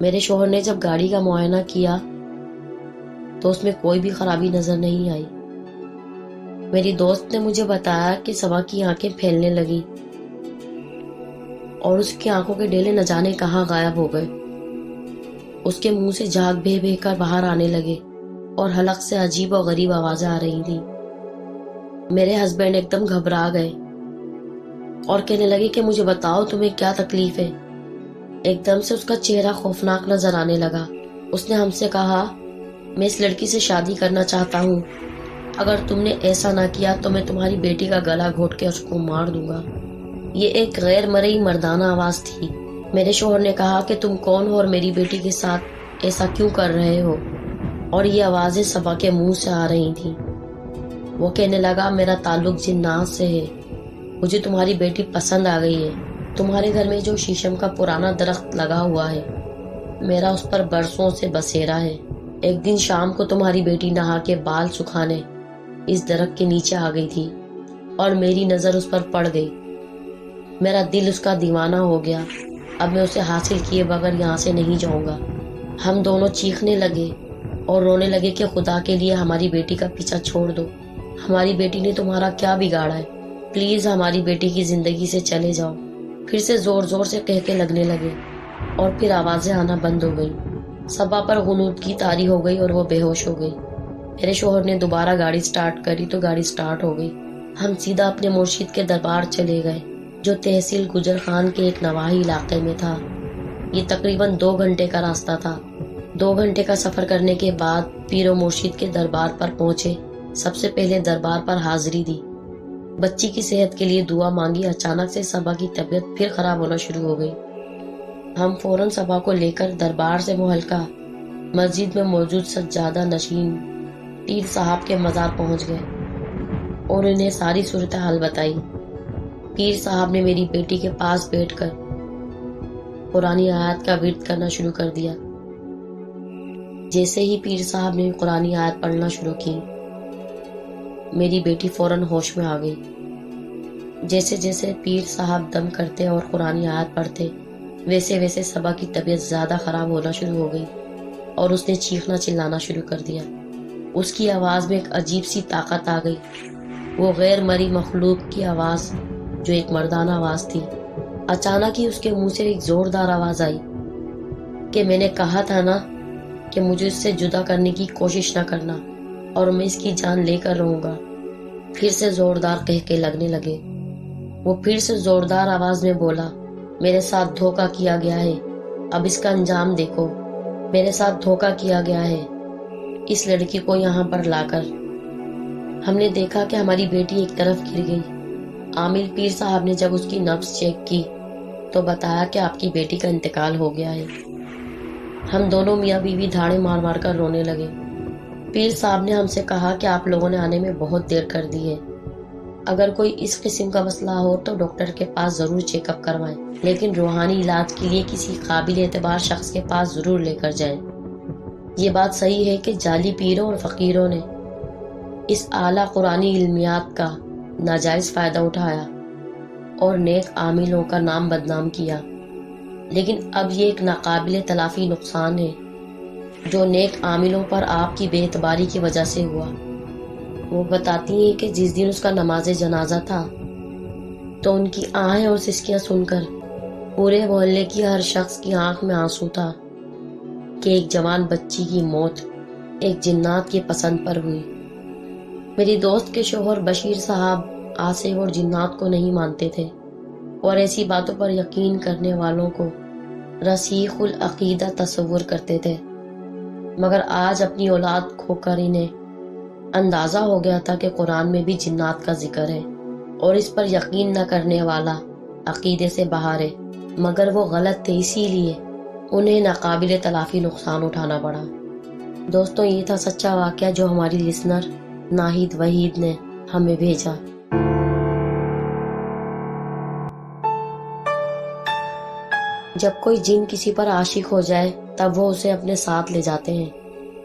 میرے شوہر نے جب گاڑی کا معائنہ کیا تو اس میں کوئی بھی خرابی نظر نہیں آئی۔ میری دوست نے مجھے بتایا کہ صبا کی آنکھیں پھیلنے لگی اور اس کی آنکھوں کے ڈیلے نہ جانے کہاں غائب ہو گئے۔ اس کے منہ سے جھاگ بھے بھے کر باہر آنے لگے اور حلق سے عجیب و غریب آوازیں آ رہی تھیں۔ میرے ہسبینڈ ایک دم گھبرا گئے اور کہنے لگے کہ مجھے بتاؤ تمہیں کیا تکلیف ہے۔ ایک دم سے اس کا چہرہ خوفناک نظر آنے لگا۔ اس نے ہم سے کہا، میں اس لڑکی سے شادی کرنا چاہتا ہوں، اگر تم نے ایسا نہ کیا تو میں تمہاری بیٹی کا گلا گھونٹ کے اس کو مار دوں گا۔ یہ ایک غیر مرئی مردانہ آواز تھی۔ میرے شوہر نے کہا کہ تم کون ہو اور میری بیٹی کے ساتھ ایسا کیوں کر رہے ہو، اور یہ آوازیں صبا کے منہ سے آ رہی تھیں۔ وہ کہنے لگا، میرا تعلق جنات سے ہے، مجھے تمہاری بیٹی پسند آ گئی ہے۔ تمہارے گھر میں جو شیشم کا پرانا درخت لگا ہوا ہے، میرا اس پر برسوں سے بسیرا ہے۔ ایک دن شام کو تمہاری بیٹی نہا کے بال سکھانے اس درخت کے نیچے آ گئی تھی اور میری نظر اس پر پڑ گئی۔ میرا دل اس کا دیوانہ ہو گیا۔ اب میں اسے حاصل کیے بغیر یہاں سے نہیں جاؤں گا۔ ہم دونوں چیخنے لگے اور رونے لگے کہ خدا کے لیے ہماری بیٹی کا پیچھا چھوڑ دو، ہماری بیٹی نے تمہارا کیا بگاڑا ہے، پلیز ہماری بیٹی کی زندگی سے چلے جاؤ۔ پھر سے زور زور سے کہہ کے لگنے لگے اور پھر آوازیں آنا بند ہو گئی۔ صبا پر غنودگی طاری ہو گئی اور وہ بے ہوش ہو گئی۔ میرے شوہر نے دوبارہ گاڑی سٹارٹ کری تو گاڑی سٹارٹ ہو گئی۔ ہم سیدھا اپنے مرشد کے دربار چلے گئے جو تحصیل گجر خان کے ایک نواحی علاقے میں تھا۔ یہ تقریباً 2 گھنٹے کا راستہ تھا۔ 2 گھنٹے کا سفر کرنے کے بعد پیر و مرشد کے دربار پر پہنچے۔ سب سے پہلے دربار پر حاضری دی، بچی کی صحت کے لیے دعا مانگی۔ اچانک سے صبا کی طبیعت پھر خراب ہونا شروع ہو گئی۔ ہم فوراً صبا کو لے کر دربار سے مہلکہ مسجد میں موجود سجادہ نشین پیر صاحب کے مزار پہنچ گئے اور انہیں ساری صورتحال بتائی۔ پیر صاحب نے میری بیٹی کے پاس بیٹھ کر قرآن آیات کا ورد کرنا شروع کر دیا۔ جیسے ہی پیر صاحب نے قرآن آیات پڑھنا شروع کی، میری بیٹی فوراً ہوش میں آ گئی۔ جیسے جیسے پیر صاحب دم کرتے اور قرآن آیات پڑھتے، ویسے ویسے صبا کی طبیعت زیادہ خراب ہونا شروع ہو گئی اور اس نے چیخنا چلانا شروع کر دیا۔ اس کی آواز میں ایک عجیب سی طاقت آ گئی، وہ غیر مرئی مخلوق کی آواز جو ایک مردانہ آواز تھی۔ اچانک ہی اس کے منہ سے ایک زوردار آواز آئی کہ میں نے کہا تھا نا کہ مجھے اس سے جدا کرنے کی کوشش نہ کرنا اور میں اس کی جان لے کر رہوں گا۔ پھر سے زوردار کہہ کے لگنے لگے۔ وہ پھر سے زوردار آواز میں بولا، میرے ساتھ دھوکہ کیا گیا ہے، اب اس کا انجام دیکھو۔ میرے ساتھ دھوکہ کیا گیا ہے اس لڑکی کو یہاں پر لا کر۔ ہم نے دیکھا کہ ہماری بیٹی ایک طرف گر گئی۔ عامل پیر صاحب نے جب اس کی نبض چیک کی تو بتایا کہ آپ کی بیٹی کا انتقال ہو گیا ہے۔ ہم دونوں میاں بیوی دھاڑے مار مار کر رونے لگے۔ پیر صاحب نے ہم سے کہا کہ آپ لوگوں نے آنے میں بہت دیر کر دی ہے، اگر کوئی اس قسم کا مسئلہ ہو تو ڈاکٹر کے پاس ضرور چیک اپ کروائیں، لیکن روحانی علاج کے لیے کسی قابل اعتبار شخص کے پاس ضرور لے کر جائیں۔ یہ بات صحیح ہے کہ جعلی پیروں اور فقیروں نے اس اعلیٰ قرآنی علمیات کا ناجائز فائدہ اٹھایا اور نیک عاملوں کا نام بدنام کیا، لیکن اب یہ ایک ناقابل تلافی نقصان ہے جو نیک عاملوں پر آپ کی بے اعتباری کی وجہ سے ہوا۔ وہ بتاتی ہیں کہ جس دن اس کا نماز جنازہ تھا تو ان کی آہیں اور سسکیاں سن کر پورے محلے کی ہر شخص کی آنکھ میں آنسو تھا کہ ایک جوان بچی کی موت ایک جنات کی پسند پر ہوئی۔ میری دوست کے شوہر بشیر صاحب آصف اور جنات کو نہیں مانتے تھے اور ایسی باتوں پر یقین کرنے والوں کو رسیخ العقیدہ تصور کرتے تھے، مگر آج اپنی اولاد کھو کر انہیں اندازہ ہو گیا تھا کہ قرآن میں بھی جنات کا ذکر ہے اور اس پر یقین نہ کرنے والا عقیدے سے باہر ہے، مگر وہ غلط تھے، اسی لیے انہیں ناقابل تلافی نقصان اٹھانا پڑا۔ دوستوں، یہ تھا سچا واقعہ جو ہماری لسنر ناہید وحید نے ہمیں بھیجا۔ جب کوئی جن کسی پر عاشق ہو جائے تب وہ اسے اپنے ساتھ لے جاتے ہیں۔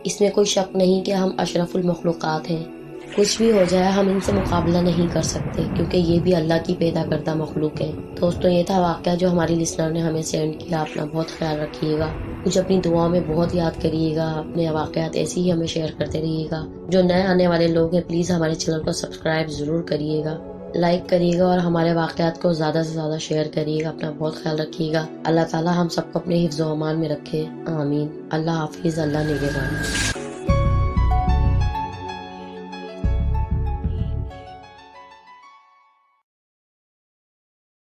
اس میں کوئی شک نہیں کہ ہم اشرف المخلوقات ہیں کچھ بھی ہو جائے ہم ان سے مقابلہ نہیں کر سکتے، کیونکہ یہ بھی اللہ کی پیدا کردہ مخلوق ہے۔ دوستوں یہ تھا واقعہ جو ہماری لسنر نے ہمیں سینڈ کیا۔ اپنا بہت خیال رکھیے گا، مجھے اپنی دعاؤں میں بہت یاد کریے گا، اپنے واقعات ایسے ہی ہمیں شیئر کرتے رہیے گا۔ جو نئے آنے والے لوگ ہیں پلیز ہمارے چینل کو سبسکرائب ضرور کریے گا، لائک کریے گا اور ہمارے واقعات کو زیادہ سے زیادہ شیئر کریے گا۔ اپنا بہت خیال رکھیے گا۔ اللہ تعالی ہم سب کو اپنے حفظ و امان میں رکھے، آمین۔ اللہ حافظ، اللہ نگہبان۔